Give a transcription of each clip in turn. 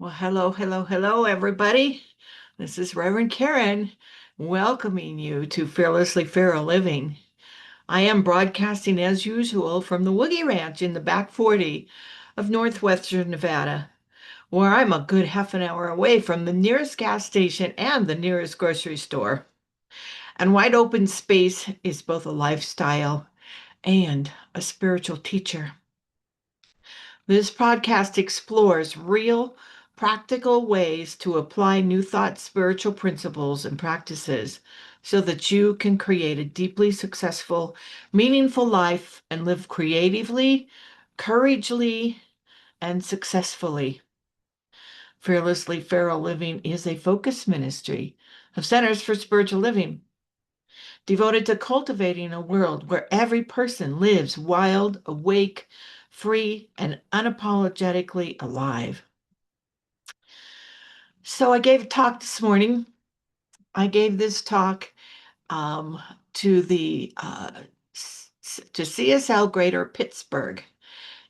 Well, hello, hello, hello, everybody. This is Reverend Karen welcoming you to Fearlessly Feral Living. I am broadcasting as usual from the Woogie Ranch in the back 40 of northwestern Nevada, where I'm a good half an hour away from the nearest gas station and the nearest grocery store. And wide open space is both a lifestyle and a spiritual teacher. This podcast explores real, practical ways to apply New Thought spiritual principles and practices so that you can create a deeply successful, meaningful life and live creatively, courageously, and successfully. Fearlessly Feral Living is a focus ministry of Centers for Spiritual Living, devoted to cultivating a world where every person lives wild, awake, free, and unapologetically alive. So I gave a talk this morning. I gave this talk um, to to CSL Greater Pittsburgh.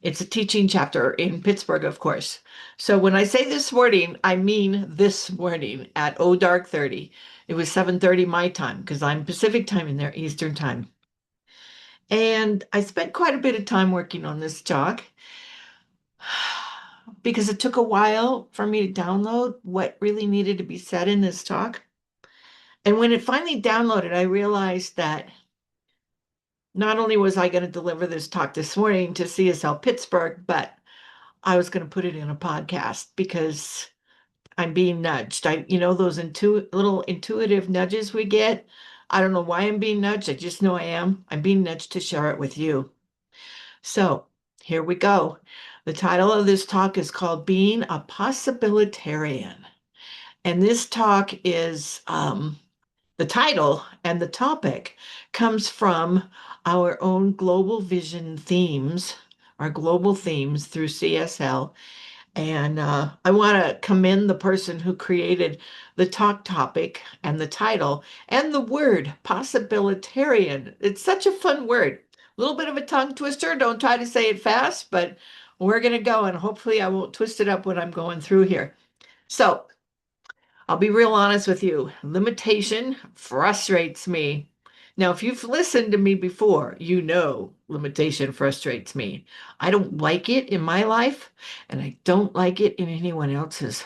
It's a teaching chapter in Pittsburgh, of course. So when I say this morning, I mean this morning at dark 30. It was 7:30 my time because I'm Pacific time in there, Eastern time. And I spent quite a bit of time working on this talk because it took a while for me to download what really needed to be said in this talk. And when it finally downloaded, I realized that not only was I going to deliver this talk this morning to CSL Pittsburgh, but I was going to put it in a podcast because I'm being nudged. Those little intuitive nudges we get. I don't know why I'm being nudged. I just know I am. I'm being nudged to share it with you. So here we go. The title of this talk is called Being a Possibilitarian. And this talk is the title and the topic comes from our own global vision themes, our global themes through CSL. And I want to commend the person who created the talk topic and the title and the word possibilitarian. It's such a fun word. A little bit of a tongue twister. Don't try to say it fast, but we're going to go and hopefully I won't twist it up when I'm going through here. So I'll be real honest with you. Limitation frustrates me. Now, if you've listened to me before, you know limitation frustrates me. I don't like it in my life, and I don't like it in anyone else's.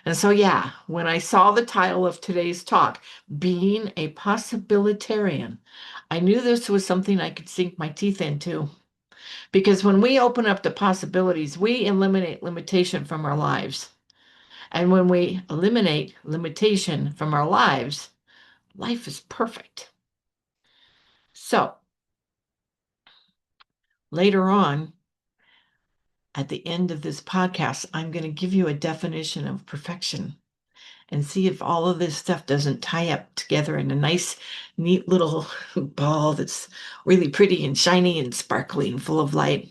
And so, yeah, when I saw the title of today's talk, Being a Possibilitarian, I knew this was something I could sink my teeth into. Because when we open up to possibilities, we eliminate limitation from our lives. And when we eliminate limitation from our lives, life is perfect. So later on, at the end of this podcast, I'm going to give you a definition of perfection and see if all of this stuff doesn't tie up together in a nice, neat little ball that's really pretty and shiny and sparkly and full of light.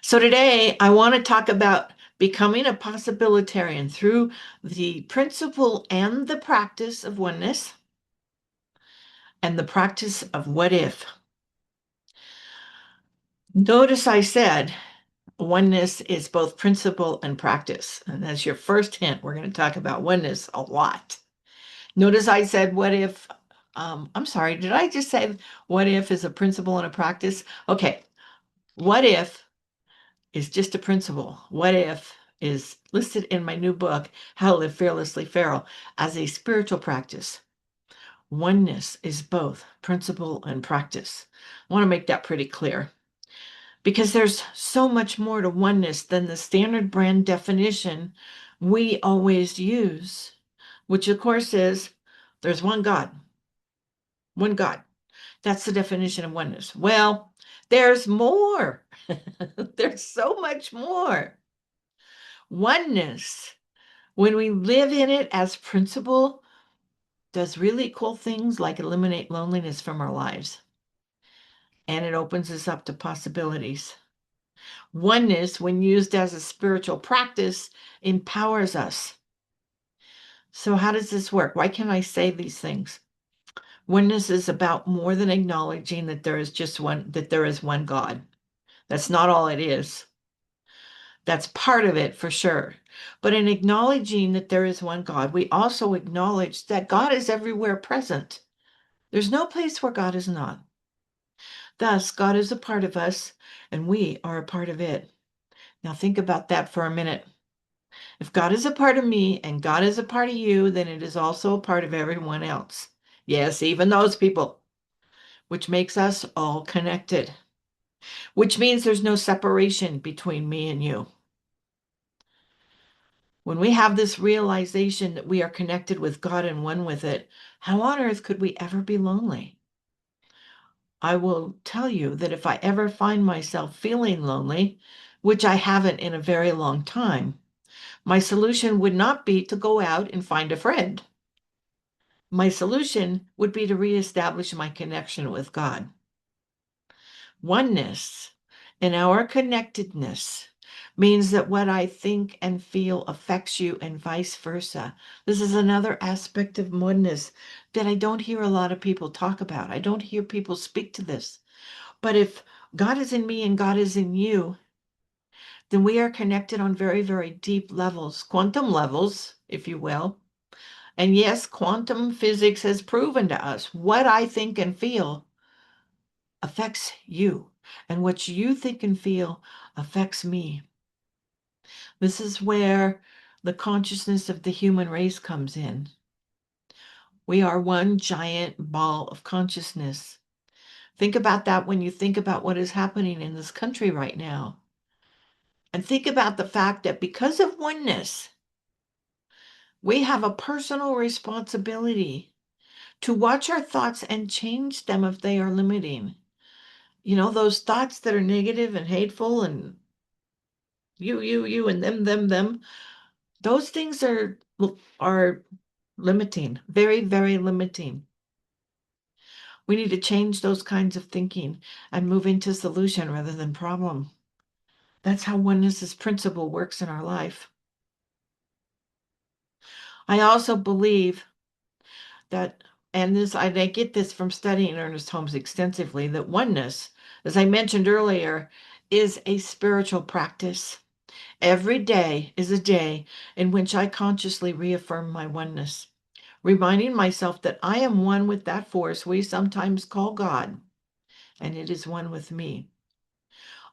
So today, I want to talk about becoming a possibilitarian through the principle and the practice of oneness and the practice of what if. Notice I said oneness is both principle and practice. And that's your first hint. We're going to talk about oneness a lot. Notice I said, what if, I'm sorry, did I just say what if is a principle and a practice? Okay. What if is just a principle? What if is listed in my new book, How to Live Fearlessly Feral, as a spiritual practice. Oneness is both principle and practice. I want to make that pretty clear because there's so much more to oneness than the standard brand definition we always use, which of course is there's one God. One God. That's the definition of oneness. Well, there's more. There's so much more. Oneness, when we live in it as principle, does really cool things like eliminate loneliness from our lives. And it opens us up to possibilities. Oneness, when used as a spiritual practice, empowers us. So, how does this work? Why can't I say these things? Oneness is about more than acknowledging that there is just one, that there is one God. That's not all it is. That's part of it for sure. But in acknowledging that there is one God, we also acknowledge that God is everywhere present. There's no place where God is not. Thus, God is a part of us and we are a part of it. Now, think about that for a minute. If God is a part of me and God is a part of you, then it is also a part of everyone else. Yes, even those people, which makes us all connected, which means there's no separation between me and you. When we have this realization that we are connected with God and one with it, how on earth could we ever be lonely? I will tell you that if I ever find myself feeling lonely, which I haven't in a very long time, my solution would not be to go out and find a friend. My solution would be to reestablish my connection with God. Oneness and our connectedness means that what I think and feel affects you and vice versa. This is another aspect of oneness that I don't hear a lot of people talk about. I don't hear people speak to this. But if God is in me and God is in you, then we are connected on very, very deep levels, quantum levels, if you will. And yes, quantum physics has proven to us what I think and feel affects you, and what you think and feel affects me. This is where the consciousness of the human race comes in. We are one giant ball of consciousness. Think about that when you think about what is happening in this country right now. And think about the fact that because of oneness, we have a personal responsibility to watch our thoughts and change them if they are limiting. You know, those thoughts that are negative and hateful and you, and them, those things are limiting, very, very limiting. We need to change those kinds of thinking and move into solution rather than problem. That's how oneness principle works in our life. I also believe that, and this I get this from studying Ernest Holmes extensively, that oneness, as I mentioned earlier, is a spiritual practice. Every day is a day in which I consciously reaffirm my oneness, reminding myself that I am one with that force we sometimes call God, and it is one with me.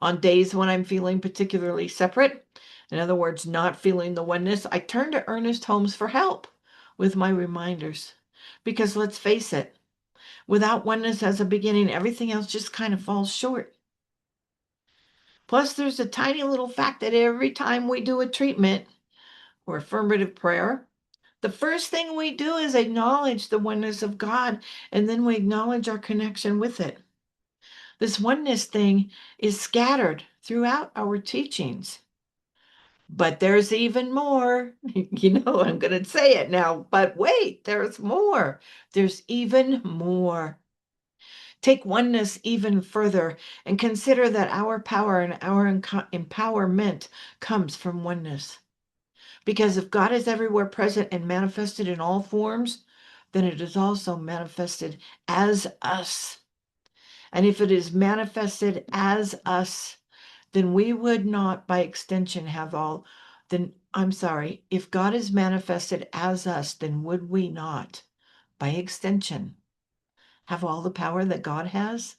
On days when I'm feeling particularly separate, in other words, not feeling the oneness, I turn to Ernest Holmes for help with my reminders. Because let's face it, without oneness as a beginning, everything else just kind of falls short. Plus, there's a tiny little fact that every time we do a treatment or affirmative prayer, the first thing we do is acknowledge the oneness of God, and then we acknowledge our connection with it. This oneness thing is scattered throughout our teachings. But there's even more. I'm going to say it now, but wait, there's more. There's even more. Take oneness even further and consider that our power and our empowerment comes from oneness. Because if God is everywhere present and manifested in all forms, then it is also manifested as us. And if it is manifested as us, then we would not, by extension, have all, then I'm sorry, if God is manifested as us, then would we not, by extension, have all the power that God has?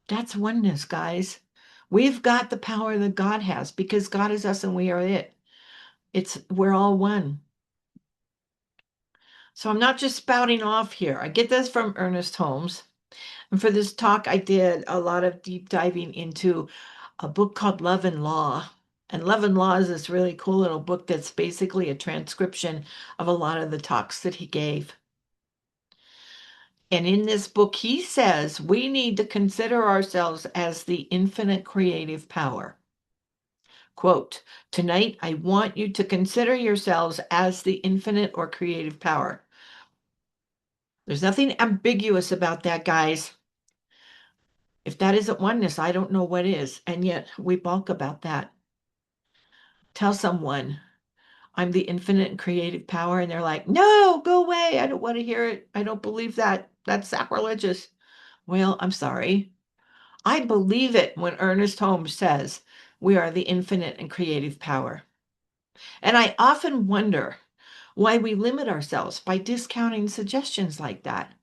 That's oneness, guys. We've got the power that God has because God is us and we are it. We're all one. So I'm not just spouting off here. I get this from Ernest Holmes. And for this talk, I did a lot of deep diving into a book called Love and Law. And Love and Law is this really cool little book that's basically a transcription of a lot of the talks that he gave. And in this book, he says we need to consider ourselves as the infinite creative power. Quote, tonight, I want you to consider yourselves as the infinite or creative power. There's nothing ambiguous about that, guys. If that isn't oneness, I don't know what is. And yet we balk about that. Tell someone I'm the infinite and creative power, and they're like, no, go away. I don't want to hear it. I don't believe that. That's sacrilegious. Well, I'm sorry. I believe it when Ernest Holmes says We are the infinite and creative power. And I often wonder why we limit ourselves by discounting suggestions like that.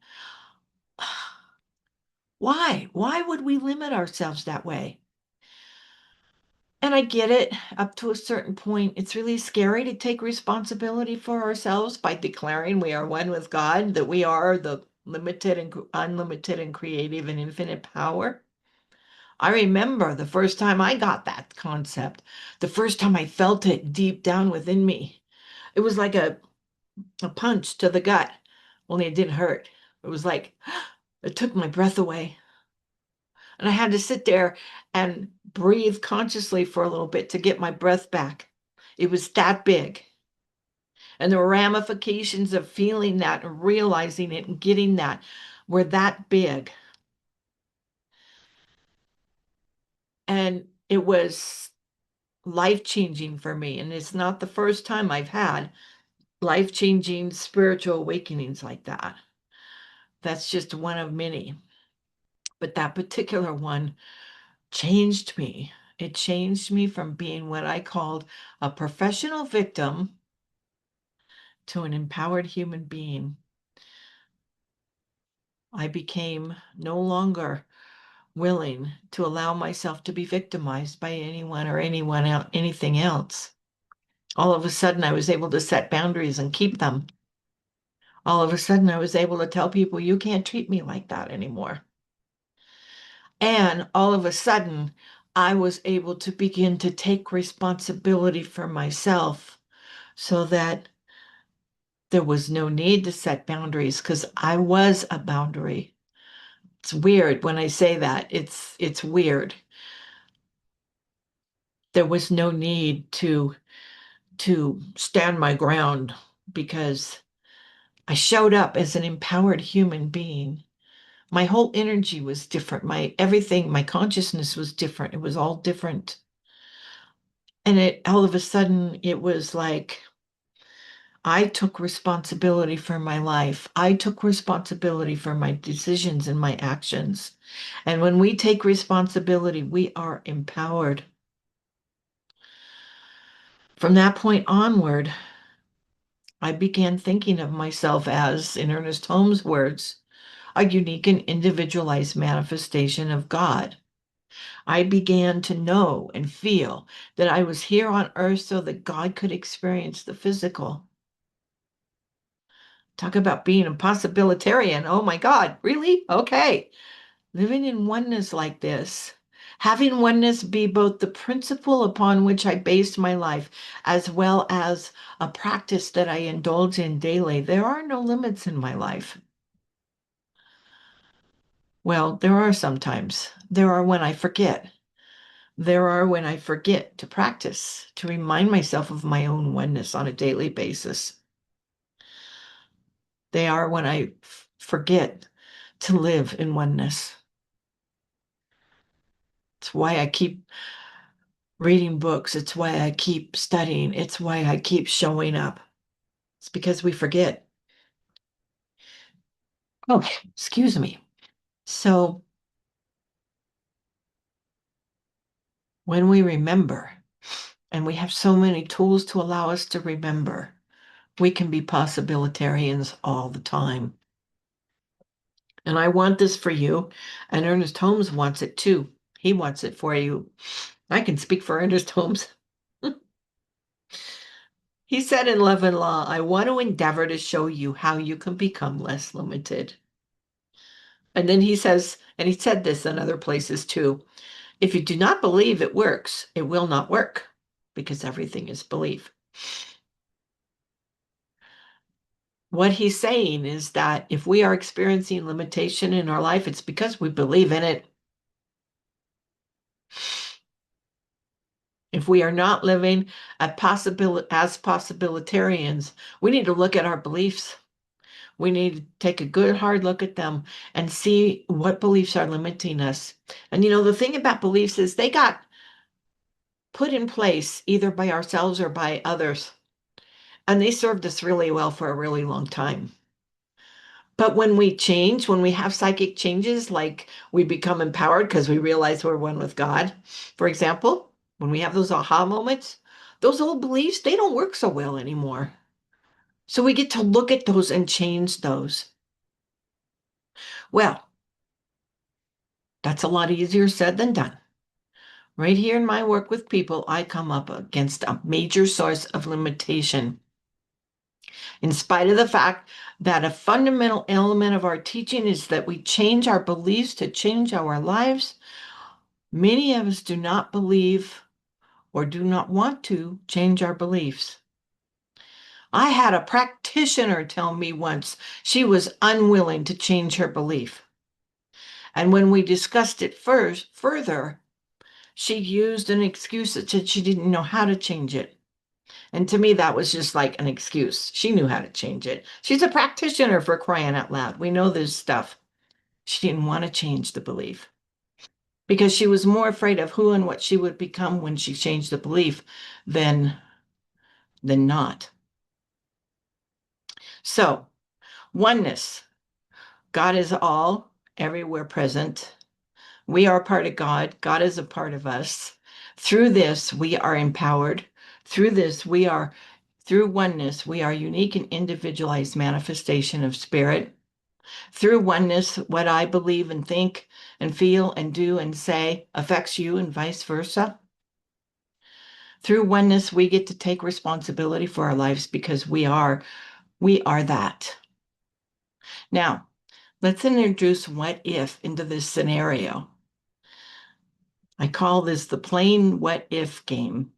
Why? Why would we limit ourselves that way? And I get it up to a certain point. It's really scary to take responsibility for ourselves by declaring we are one with God, that we are the limited and unlimited and creative and infinite power. I remember the first time I got that concept, the first time I felt it deep down within me. It was like a punch to the gut, only it didn't hurt. It was like it took my breath away. And I had to sit there and breathe consciously for a little bit to get my breath back. It was that big. And the ramifications of feeling that and realizing it and getting that were that big. And it was life-changing for me. And it's not the first time I've had life-changing spiritual awakenings like that. That's just one of many. But that particular one changed me. It changed me from being what I called a professional victim to an empowered human being. I became no longer willing to allow myself to be victimized by anyone or anything else. All of a sudden, I was able to set boundaries and keep them. All of a sudden, I was able to tell people, you can't treat me like that anymore. And all of a sudden, I was able to begin to take responsibility for myself so that there was no need to set boundaries because I was a boundary. It's weird when I say that. It's weird. There was no need to stand my ground because I showed up as an empowered human being. My whole energy was different. My everything, my consciousness was different. It was all different. And it all of a sudden it was like I took responsibility for my life. I took responsibility for my decisions and my actions. And when we take responsibility, we are empowered. From that point onward, I began thinking of myself as, in Ernest Holmes' words, a unique and individualized manifestation of God. I began to know and feel that I was here on earth so that God could experience the physical. Talk about being a possibilitarian. Oh my God, really? Okay. Living in oneness like this, having oneness be both the principle upon which I based my life, as well as a practice that I indulge in daily. There are no limits in my life. Well, there are sometimes. There are when I forget. There are when I forget to practice, to remind myself of my own oneness on a daily basis. They are when I forget to live in oneness. It's why I keep reading books. It's why I keep studying. It's why I keep showing up. It's because we forget. Oh, excuse me. So when we remember, and we have so many tools to allow us to remember, we can be possibilitarians all the time. And I want this for you. And Ernest Holmes wants it too. He wants it for you. I can speak for Ernest Holmes. He said in Love and Law, I want to endeavor to show you how you can become less limited. And then he says, and he said this in other places too, if you do not believe it works, it will not work because everything is belief. What he's saying is that if we are experiencing limitation in our life, it's because we believe in it. If we are not living as possibilitarians, we need to look at our beliefs. We need to take a good hard look at them and see what beliefs are limiting us. And the thing about beliefs is they got put in place either by ourselves or by others. And they served us really well for a really long time. But when we change, when we have psychic changes, like we become empowered because we realize we're one with God, for example, when we have those aha moments, those old beliefs, they don't work so well anymore. So we get to look at those and change those. Well, that's a lot easier said than done. Right here in my work with people, I come up against a major source of limitation. In spite of the fact that a fundamental element of our teaching is that we change our beliefs to change our lives, many of us do not believe or do not want to change our beliefs. I had a practitioner tell me once she was unwilling to change her belief. And when we discussed it further, she used an excuse that said she didn't know how to change it. And to me, that was just like an excuse. She knew how to change it. She's a practitioner, for crying out loud. We know this stuff. She didn't want to change the belief because she was more afraid of who and what she would become when she changed the belief than not. So, oneness. God is all, everywhere present. We are part of God. God is a part of us. Through this, we are empowered. Through this, through oneness, we are unique and individualized manifestation of spirit. Through oneness, what I believe and think and feel and do and say affects you and vice versa. Through oneness, we get to take responsibility for our lives because we are that. Now, let's introduce what if into this scenario. I call this the plain what if game.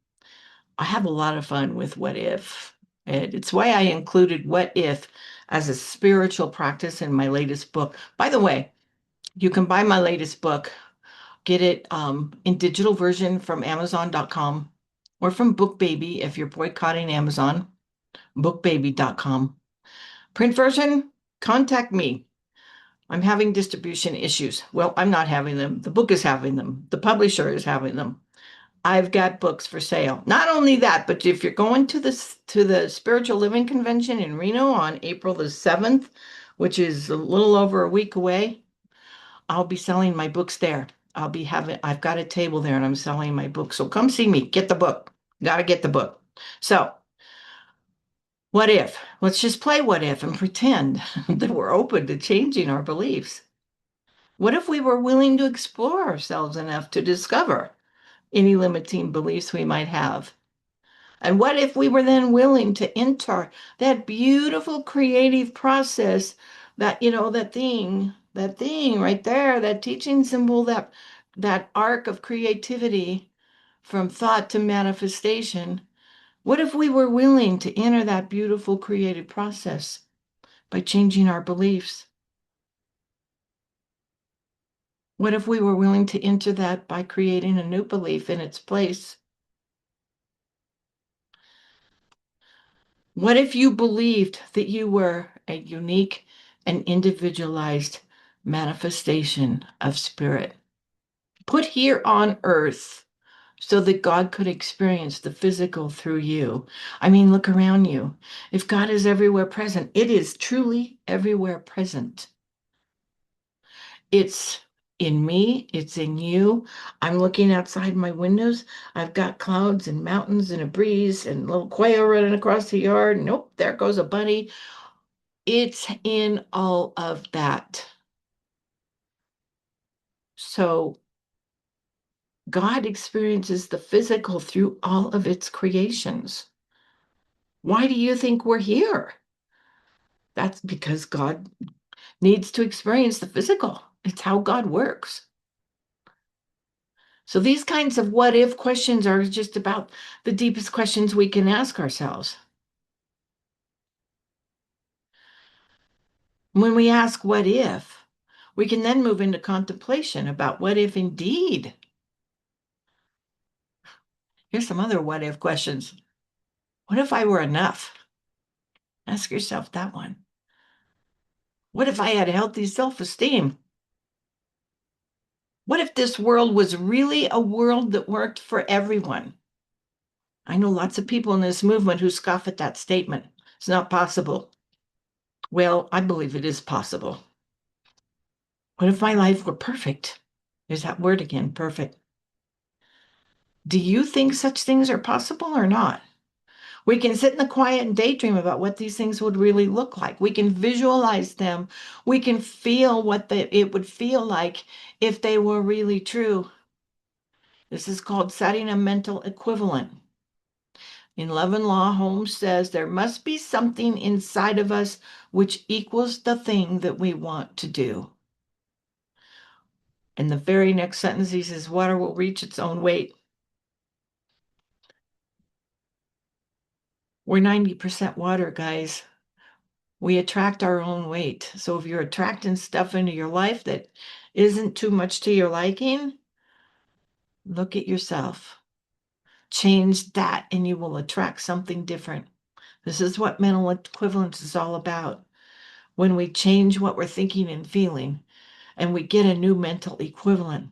I have a lot of fun with what if. It's why I included what if as a spiritual practice in my latest book. By the way, you can buy my latest book, get it in digital version from Amazon.com or from BookBaby if you're boycotting Amazon, bookbaby.com. Print version, contact me. I'm having distribution issues. Well, I'm not having them. The book is having them. The publisher is having them. I've got books for sale. Not only that, but if you're going to the Spiritual Living Convention in Reno on April the 7th, which is a little over a week away, I'll be selling my books there. I've got a table there and I'm selling my book. So come see me, get the book. Got to get the book. So, what if? Let's just play what if and pretend that we're open to changing our beliefs. What if we were willing to explore ourselves enough to discover any limiting beliefs we might have? And what if we were then willing to enter that beautiful creative process, that thing right there, that teaching symbol, that arc of creativity from thought to manifestation? What if we were willing to enter that beautiful creative process by changing our beliefs? What if we were willing to enter that by creating a new belief in its place? What if you believed that you were a unique and individualized manifestation of spirit, put here on earth so that God could experience the physical through you? I mean, look around you. If God is everywhere present, it is truly everywhere present. It's in me, it's in you. I'm looking outside my windows. I've got clouds and mountains and a breeze and little quail running across the yard. Nope, there goes a bunny. It's in all of that. So God experiences the physical through all of its creations. Why do you think we're here? That's because God needs to experience the physical. It's how God works. So these kinds of what if questions are just about the deepest questions we can ask ourselves. When we ask what if, we can then move into contemplation about what if indeed. Here's some other what if questions. What if I were enough? Ask yourself that one. What if I had healthy self-esteem? What if this world was really a world that worked for everyone? I know lots of people in this movement who scoff at that statement. It's not possible. Well, I believe it is possible. What if my life were perfect? There's that word again, perfect. Do you think such things are possible or not? We can sit in the quiet and daydream about what these things would really look like. We can visualize them. We can feel what it would feel like if they were really true. This is called setting a mental equivalent. In Love and Law, Holmes says there must be something inside of us which equals the thing that we want to do. And the very next sentence, he says, water will reach its own weight. We're 90% water, guys. We attract our own weight. So if you're attracting stuff into your life that isn't too much to your liking, look at yourself. Change that and you will attract something different. This is what mental equivalence is all about. When we change what we're thinking and feeling, and we get a new mental equivalent.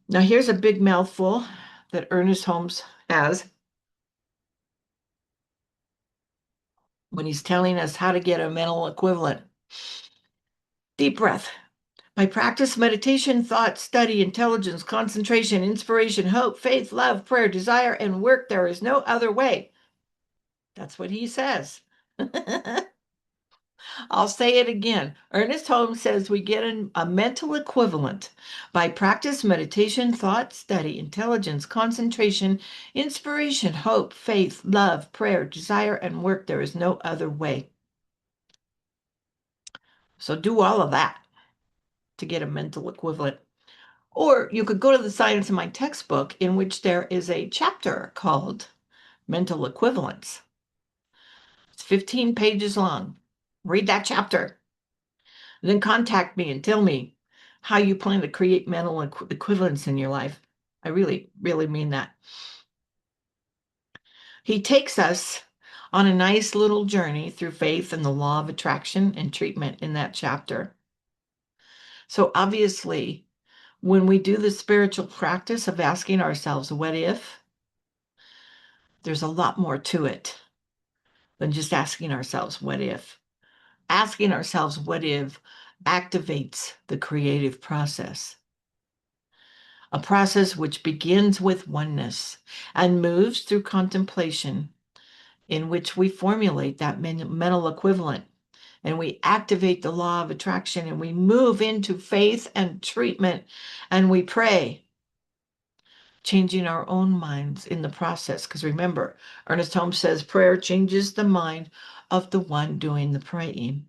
Now, here's a big mouthful that Ernest Holmes has when he's telling us how to get a mental equivalent. Deep breath. By practice, meditation, thought, study, intelligence, concentration, inspiration, hope, faith, love, prayer, desire, and work, there is no other way. That's what he says. I'll say it again. Ernest Holmes says we get a mental equivalent by practice, meditation, thought, study, intelligence, concentration, inspiration, hope, faith, love, prayer, desire, and work. There is no other way. So do all of that to get a mental equivalent. Or you could go to the Science of Mind textbook, in which there is a chapter called Mental Equivalence. It's 15 pages long. Read that chapter. And then contact me and tell me how you plan to create mental equivalence in your life. I really, really mean that. He takes us on a nice little journey through faith and the law of attraction and treatment in that chapter. So obviously, when we do the spiritual practice of asking ourselves, what if? There's a lot more to it than just asking ourselves, what if? Asking ourselves, what if, activates the creative process. A process which begins with oneness and moves through contemplation, in which we formulate that mental equivalent and we activate the law of attraction and we move into faith and treatment and we pray, changing our own minds in the process. Because remember, Ernest Holmes says prayer changes the mind of the one doing the praying.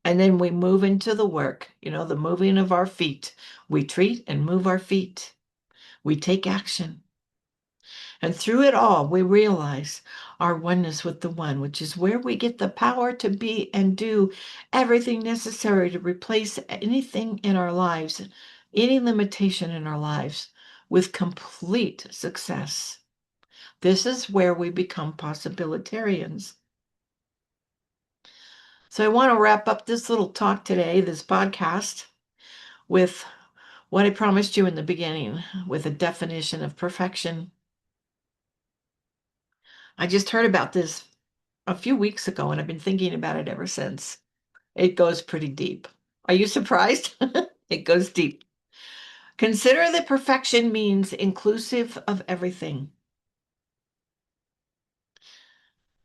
And then we move into the work, the moving of our feet. We treat and move our feet. We take action. And through it all, we realize our oneness with the one, which is where we get the power to be and do everything necessary to replace anything in our lives, any limitation in our lives, with complete success. This is where we become possibilitarians. So I want to wrap up this little talk today, this podcast, with what I promised you in the beginning, with a definition of perfection. I just heard about this a few weeks ago, and I've been thinking about it ever since. It goes pretty deep. Are you surprised? It goes deep. Consider that perfection means inclusive of everything.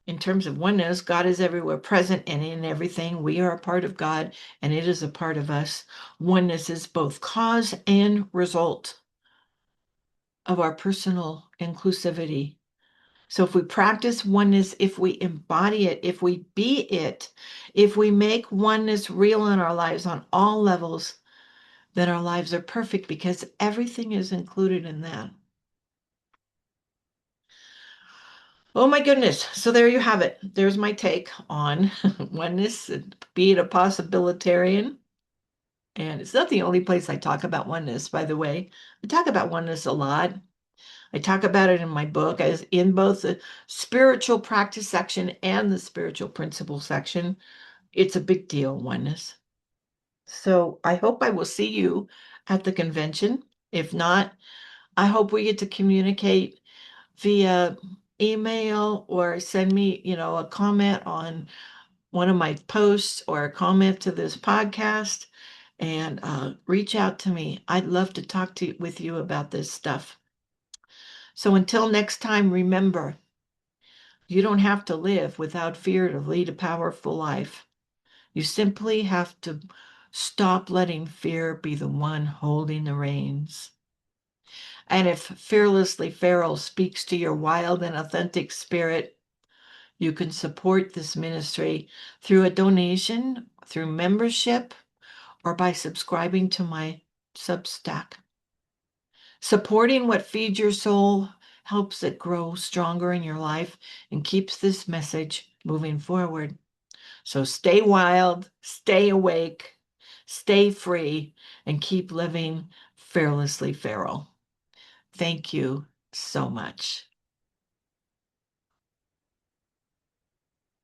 In terms of oneness, God is everywhere present and in everything. We are a part of God, and it is a part of us. Oneness is both cause and result of our personal inclusivity. So if we practice oneness, if we embody it, if we be it, if we make oneness real in our lives on all levels, then our lives are perfect because everything is included in that. Oh my goodness. So there you have it. There's my take on oneness, be it a possibilitarian. And it's not the only place I talk about oneness, by the way. I talk about oneness a lot. I talk about it in my book as in both the spiritual practice section and the spiritual principle section. It's a big deal, oneness. So I hope I will see you at the convention. If not, I hope we get to communicate via email or send me, a comment on one of my posts or a comment to this podcast. and reach out to me. I'd love to talk with you about this stuff. So until next time, remember, you don't have to live without fear to lead a powerful life. You simply have to stop letting fear be the one holding the reins. And if Fearlessly Feral speaks to your wild and authentic spirit, you can support this ministry through a donation, through membership, or by subscribing to my Substack. Supporting what feeds your soul helps it grow stronger in your life and keeps this message moving forward. So stay wild, stay awake, stay free, and keep living fearlessly feral. Thank you so much.